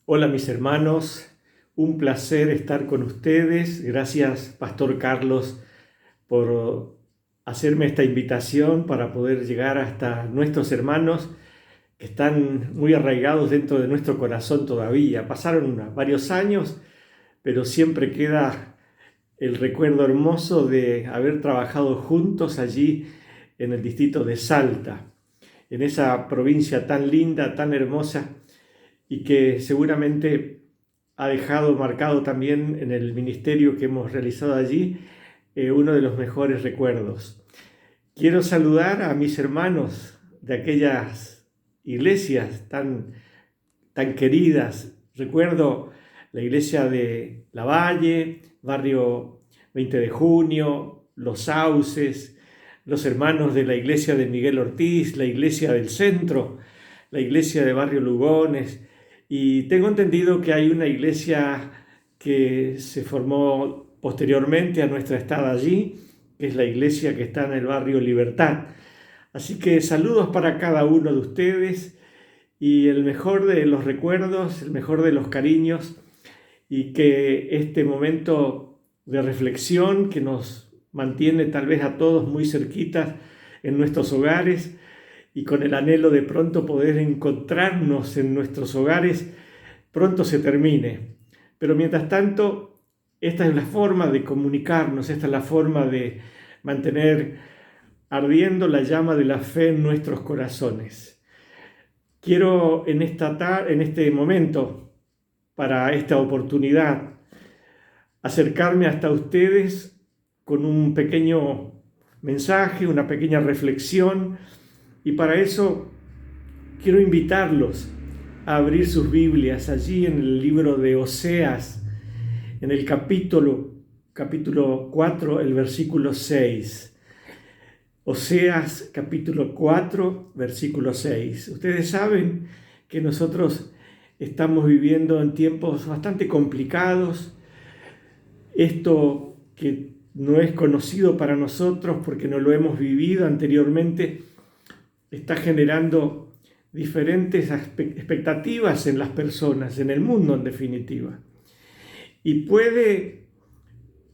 Hola mis hermanos, un placer estar con ustedes. Gracias, Pastor Carlos, por hacerme esta invitación para poder llegar hasta nuestros hermanos que están muy arraigados dentro de nuestro corazón todavía. Pasaron varios años, pero siempre queda el recuerdo hermoso de haber trabajado juntos allí en el distrito de Salta, en esa provincia tan linda, tan hermosa y que seguramente ha dejado marcado también en el ministerio que hemos realizado allí uno de los mejores recuerdos. Quiero saludar a mis hermanos de aquellas iglesias tan queridas. Recuerdo la iglesia de La Valle, barrio 20 de Junio, Los Sauces, los hermanos de la iglesia de Miguel Ortiz, la iglesia del centro, la iglesia de barrio Lugones. Y tengo entendido que hay una iglesia que se formó posteriormente a nuestra estada allí, que es la iglesia que está en el barrio Libertad. Así que saludos para cada uno de ustedes y el mejor de los recuerdos, el mejor de los cariños, y que este momento de reflexión que nos mantiene tal vez a todos muy cerquitas en nuestros hogares y con el anhelo de pronto poder encontrarnos en nuestros hogares, pronto se termine. Pero mientras tanto, esta es la forma de comunicarnos, esta es la forma de mantener ardiendo la llama de la fe en nuestros corazones. Quiero en este momento, para esta oportunidad, acercarme hasta ustedes con un pequeño mensaje, una pequeña reflexión, y para eso quiero invitarlos a abrir sus Biblias allí en el libro de Oseas, en el capítulo 4, el versículo 6. Oseas capítulo 4, versículo 6. Ustedes saben que nosotros estamos viviendo en tiempos bastante complicados. Esto que no es conocido para nosotros porque no lo hemos vivido anteriormente, está generando diferentes expectativas en las personas, en el mundo en definitiva. Y puede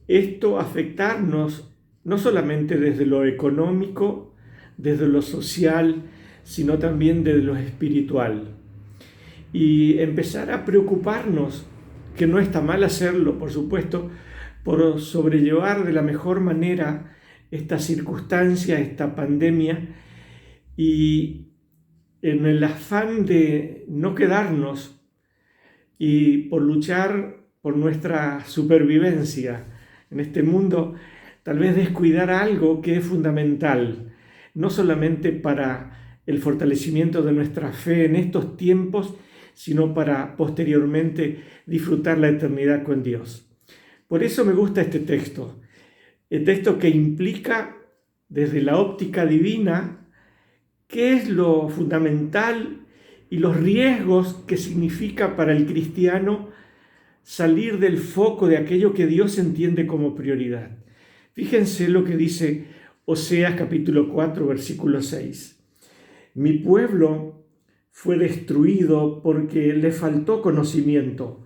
esto afectarnos no solamente desde lo económico, desde lo social, sino también desde lo espiritual. Y empezar a preocuparnos, que no está mal hacerlo, por supuesto, por sobrellevar de la mejor manera esta circunstancia, esta pandemia, y en el afán de no quedarnos y por luchar por nuestra supervivencia en este mundo, tal vez descuidar algo que es fundamental, no solamente para el fortalecimiento de nuestra fe en estos tiempos, sino para posteriormente disfrutar la eternidad con Dios. Por eso me gusta este texto, el texto que implica desde la óptica divina qué es lo fundamental y los riesgos que significa para el cristiano salir del foco de aquello que Dios entiende como prioridad. Fíjense lo que dice Oseas capítulo 4, versículo 6. Mi pueblo fue destruido porque le faltó conocimiento,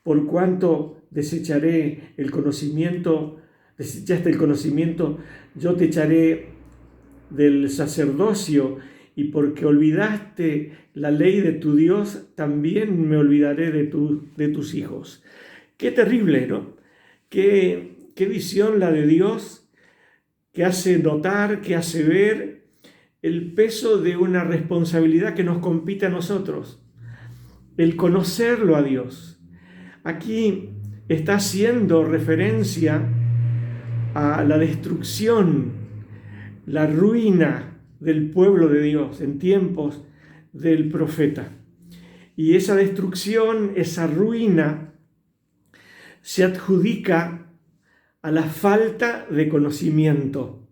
por cuanto desecharé el conocimiento, desechaste el conocimiento, yo te echaré del sacerdocio, y porque olvidaste la ley de tu Dios, también me olvidaré de tus hijos. Qué terrible, ¿no? Qué visión la de Dios, que hace notar, que hace ver el peso de una responsabilidad que nos compete a nosotros, el conocerlo a Dios. Aquí está haciendo referencia a la destrucción, la ruina del pueblo de Dios en tiempos del profeta. Y esa destrucción, esa ruina, se adjudica a la falta de conocimiento.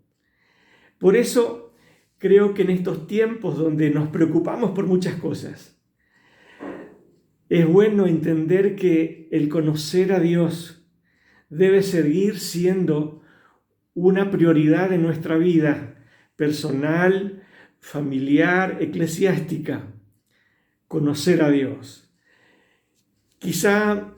Por eso creo que en estos tiempos donde nos preocupamos por muchas cosas, es bueno entender que el conocer a Dios debe seguir siendo una prioridad en nuestra vida personal, familiar, eclesiástica. Conocer a Dios. Quizá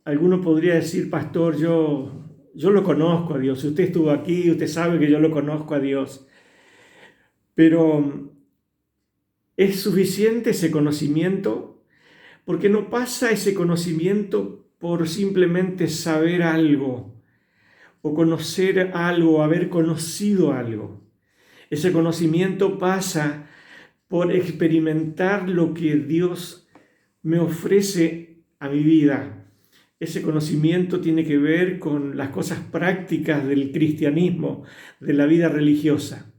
alguno podría decir, pastor, yo lo conozco a Dios. Usted estuvo aquí, usted sabe que yo lo conozco a Dios. Pero ¿es suficiente ese conocimiento? Porque no pasa ese conocimiento por simplemente saber algo o conocer algo, haber conocido algo. Ese conocimiento pasa por experimentar lo que Dios me ofrece a mi vida. Ese conocimiento tiene que ver con las cosas prácticas del cristianismo, de la vida religiosa.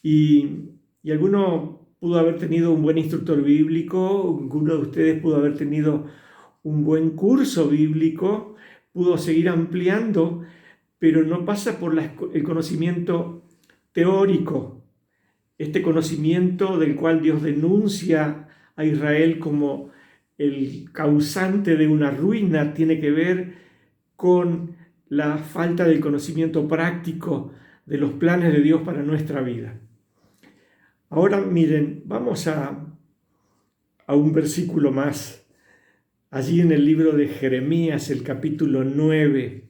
Y alguno pudo haber tenido un buen instructor bíblico, alguno de ustedes pudo haber tenido un buen curso bíblico, pudo seguir ampliando, pero no pasa por el conocimiento teórico, este conocimiento del cual Dios denuncia a Israel como el causante de una ruina, tiene que ver con la falta del conocimiento práctico de los planes de Dios para nuestra vida. Ahora miren, vamos a un versículo más, allí en el libro de Jeremías, el capítulo 9,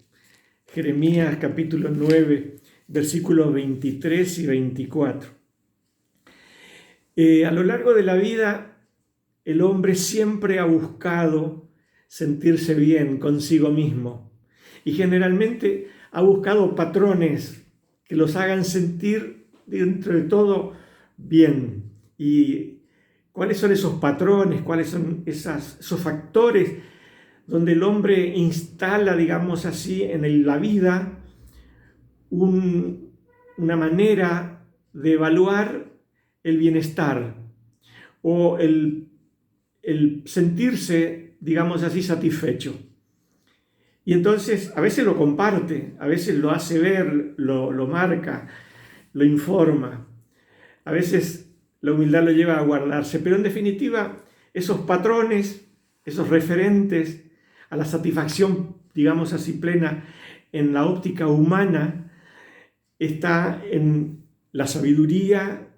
Jeremías capítulo 9, versículos 23 y 24. A lo largo de la vida, el hombre siempre ha buscado sentirse bien consigo mismo y generalmente ha buscado patrones que los hagan sentir dentro de todo bien. ¿Y cuáles son esos patrones? ¿Cuáles son esos factores donde el hombre instala, digamos así, en la vida una manera de evaluar el bienestar o el sentirse, digamos así, satisfecho? Y entonces a veces lo comparte, a veces lo hace ver, lo marca, lo informa. A veces la humildad lo lleva a guardarse, pero en definitiva esos patrones, esos referentes a la satisfacción, digamos así, plena en la óptica humana, está en la sabiduría,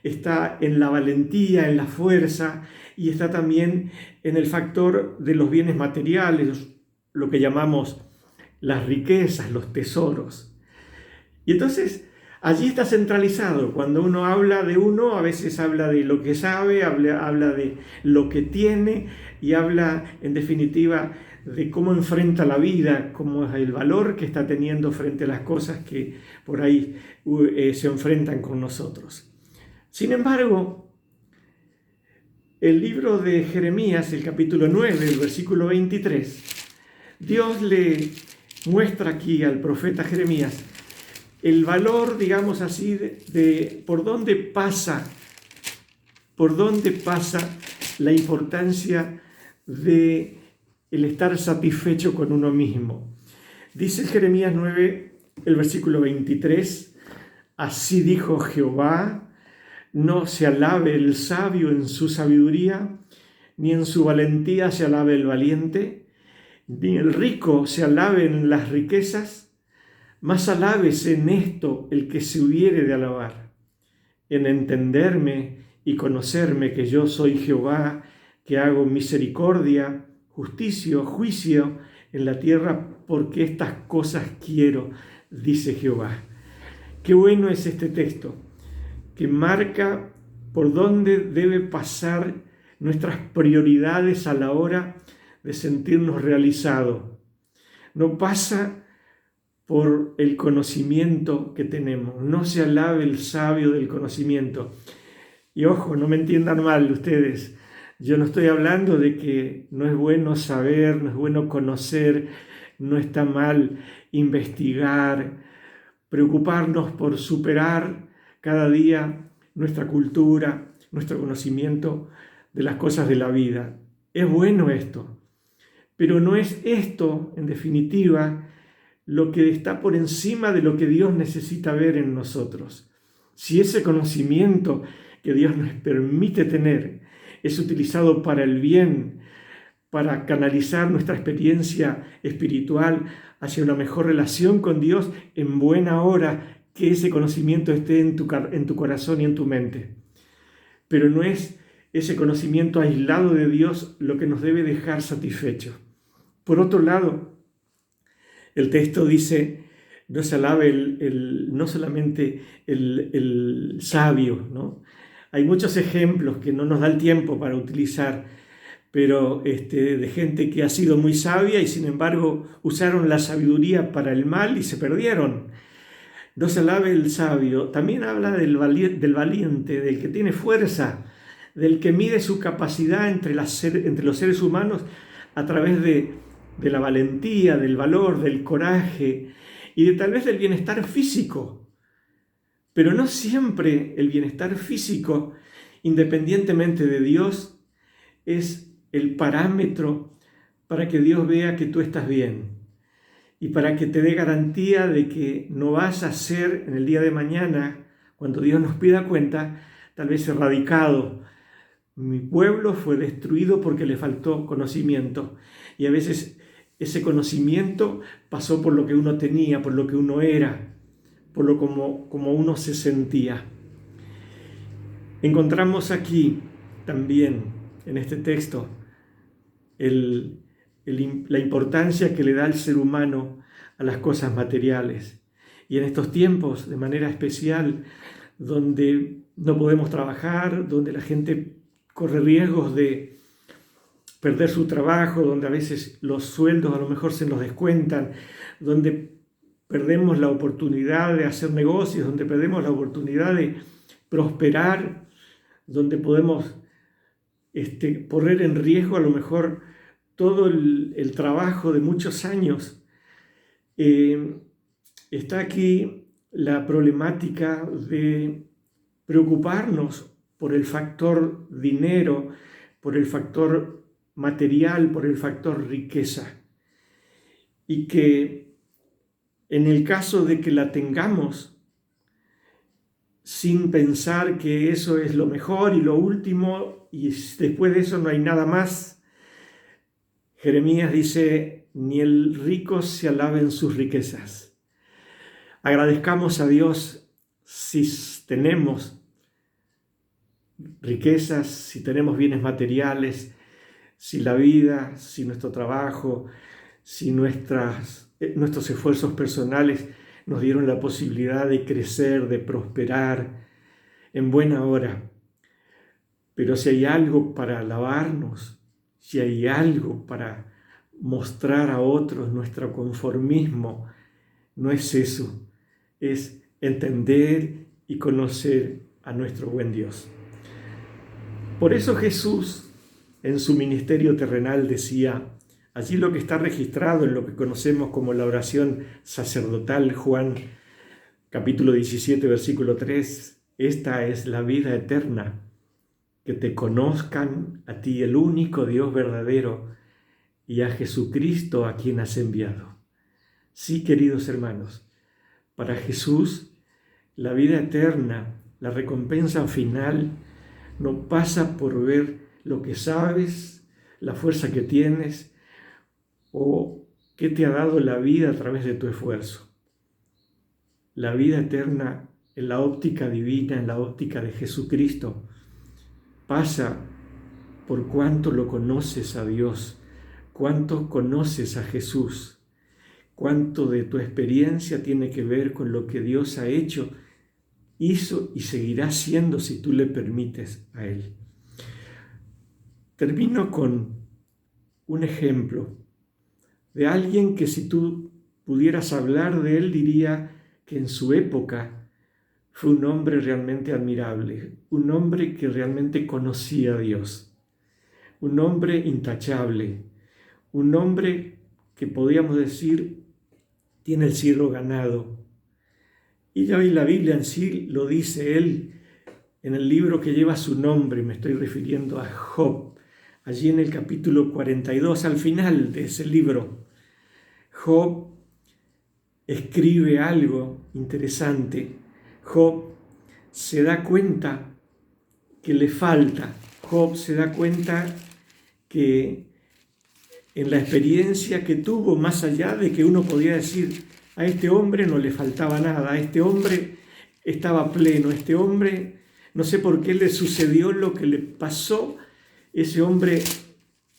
está en la valentía, en la fuerza y está también en el factor de los bienes materiales, lo que llamamos las riquezas, los tesoros. Y entonces allí está centralizado. Cuando uno habla de uno, a veces habla de lo que sabe, habla de lo que tiene y habla, en definitiva, de cómo enfrenta la vida, cómo es el valor que está teniendo frente a las cosas que por ahí se enfrentan con nosotros. Sin embargo, el libro de Jeremías, el capítulo 9, el versículo 23, Dios le muestra aquí al profeta Jeremías el valor, digamos así, de por dónde pasa la importancia de el estar satisfecho con uno mismo. Dice Jeremías 9, el versículo 23, así dijo Jehová, no se alabe el sabio en su sabiduría, ni en su valentía se alabe el valiente, ni el rico se alabe en las riquezas, mas alábese en esto el que se hubiere de alabar, en entenderme y conocerme que yo soy Jehová, que hago misericordia, juicio en la tierra, porque estas cosas quiero, dice Jehová. Qué bueno es este texto, que marca por dónde debe pasar nuestras prioridades a la hora de sentirnos realizados. No pasa por el conocimiento que tenemos. No se alabe el sabio del conocimiento. Y ojo, no me entiendan mal ustedes. Yo no estoy hablando de que no es bueno saber, no es bueno conocer, no está mal investigar, preocuparnos por superar cada día nuestra cultura, nuestro conocimiento de las cosas de la vida. Es bueno esto, pero no es esto, en definitiva, lo que está por encima de lo que Dios necesita ver en nosotros. Si ese conocimiento que Dios nos permite tener es utilizado para el bien, para canalizar nuestra experiencia espiritual hacia una mejor relación con Dios, en buena hora que ese conocimiento esté en tu corazón y en tu mente. Pero no es ese conocimiento aislado de Dios lo que nos debe dejar satisfechos. Por otro lado, el texto dice, no se alabe no solamente el sabio, ¿no? Hay muchos ejemplos que no nos da el tiempo para utilizar, pero de gente que ha sido muy sabia y sin embargo usaron la sabiduría para el mal y se perdieron. No se alabe el sabio. También habla del valiente, del que tiene fuerza, del que mide su capacidad entre los seres humanos a través de la valentía, del valor, del coraje y de tal vez del bienestar físico. Pero no siempre el bienestar físico, independientemente de Dios, es el parámetro para que Dios vea que tú estás bien y para que te dé garantía de que no vas a ser en el día de mañana, cuando Dios nos pida cuenta, tal vez erradicado. Mi pueblo fue destruido porque le faltó conocimiento, y a veces ese conocimiento pasó por lo que uno tenía, por lo que uno era, por lo como uno se sentía. Encontramos aquí también en este texto la importancia que le da el ser humano a las cosas materiales. Y en estos tiempos, de manera especial, donde no podemos trabajar, donde la gente corre riesgos de perder su trabajo, donde a veces los sueldos a lo mejor se nos descuentan, donde perdemos la oportunidad de hacer negocios, donde perdemos la oportunidad de prosperar, donde podemos poner en riesgo a lo mejor todo el trabajo de muchos años. Está aquí la problemática de preocuparnos por el factor dinero, por el factor material, por el factor riqueza. Y que en el caso de que la tengamos, sin pensar que eso es lo mejor y lo último, y después de eso no hay nada más, Jeremías dice, ni el rico se alabe en sus riquezas. Agradezcamos a Dios si tenemos riquezas, si tenemos bienes materiales, si la vida, si nuestro trabajo, si nuestros esfuerzos personales nos dieron la posibilidad de crecer, de prosperar en buena hora. Pero si hay algo para alabarnos, si hay algo para mostrar a otros nuestro conformismo, no es eso, es entender y conocer a nuestro buen Dios. Por eso Jesús, en su ministerio terrenal, decía, allí lo que está registrado en lo que conocemos como la oración sacerdotal, Juan capítulo 17, versículo 3, esta es la vida eterna, que te conozcan a ti, el único Dios verdadero, y a Jesucristo a quien has enviado. Sí, queridos hermanos, para Jesús la vida eterna, la recompensa final, no pasa por ver lo que sabes, la fuerza que tienes o qué te ha dado la vida a través de tu esfuerzo. La vida eterna en la óptica divina, en la óptica de Jesucristo, pasa por cuánto lo conoces a Dios, cuánto conoces a Jesús, cuánto de tu experiencia tiene que ver con lo que Dios ha hecho, hizo y seguirá haciendo si tú le permites a Él. Termino con un ejemplo de alguien que si tú pudieras hablar de él diría que en su época fue un hombre realmente admirable, un hombre que realmente conocía a Dios, un hombre intachable, un hombre que podíamos decir tiene el cielo ganado. Y ya la Biblia en sí lo dice él en el libro que lleva su nombre, me estoy refiriendo a Job, allí en el capítulo 42, al final de ese libro. Job escribe algo interesante. Job se da cuenta que le falta. Job se da cuenta que en la experiencia que tuvo, más allá de que uno podía decir, a este hombre no le faltaba nada, a este hombre estaba pleno, este hombre No sé por qué le sucedió lo que le pasó. Ese hombre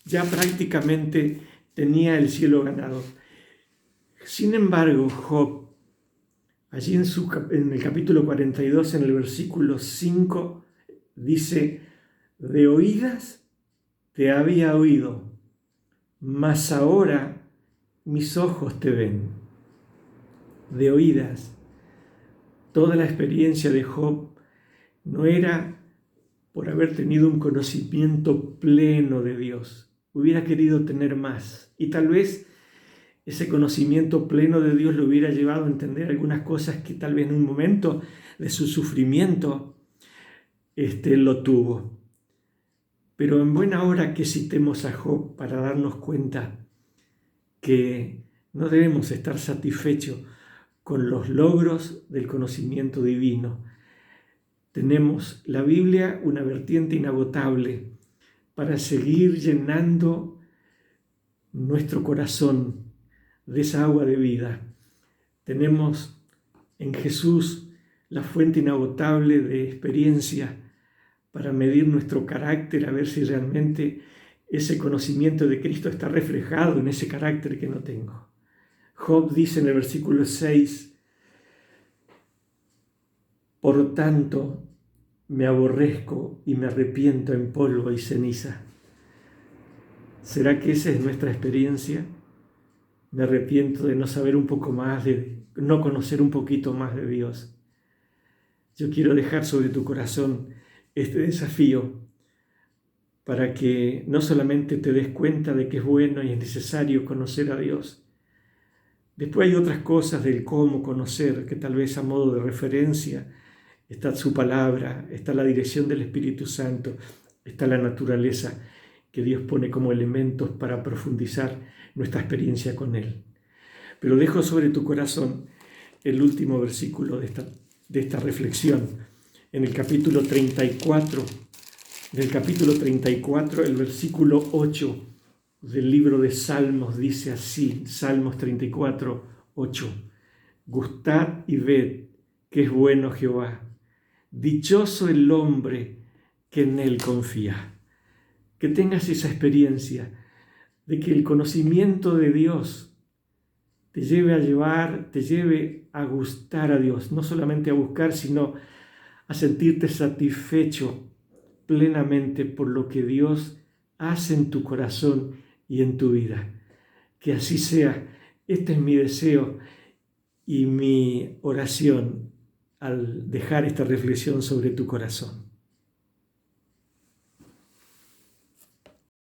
ya prácticamente tenía el cielo ganado. Sin embargo, Job, allí en el capítulo 42, en el versículo 5, dice: de oídas te había oído, mas ahora mis ojos te ven. De oídas. Toda la experiencia de Job no era por haber tenido un conocimiento pleno de Dios. Hubiera querido tener más. Y tal vez ese conocimiento pleno de Dios lo hubiera llevado a entender algunas cosas que tal vez en un momento de su sufrimiento lo tuvo. Pero en buena hora que citemos a Job para darnos cuenta que no debemos estar satisfechos con los logros del conocimiento divino. Tenemos la Biblia, una vertiente inagotable para seguir llenando nuestro corazón de esa agua de vida. Tenemos en Jesús la fuente inagotable de experiencia para medir nuestro carácter, a ver si realmente ese conocimiento de Cristo está reflejado en ese carácter que no tengo. Job dice en el versículo 6: por tanto me aborrezco y me arrepiento en polvo y ceniza. ¿Será que esa es nuestra experiencia? Me arrepiento de no saber un poco más, de no conocer un poquito más de Dios. Yo quiero dejar sobre tu corazón este desafío para que no solamente te des cuenta de que es bueno y es necesario conocer a Dios. Después hay otras cosas del cómo conocer, que tal vez a modo de referencia está su palabra, está la dirección del Espíritu Santo, está la naturaleza que Dios pone como elementos para profundizar nuestra experiencia con Él. Pero dejo sobre tu corazón el último versículo de esta reflexión. En el capítulo 34, el versículo 8 del libro de Salmos dice así, Salmos 34, 8: gustad y ved que es bueno Jehová, dichoso el hombre que en él confía. Que tengas esa experiencia de que el conocimiento de Dios te lleve a gustar a Dios, no solamente a buscar, sino a sentirte satisfecho plenamente por lo que Dios hace en tu corazón y en tu vida. Que así sea. Este es mi deseo y mi oración al dejar esta reflexión sobre tu corazón.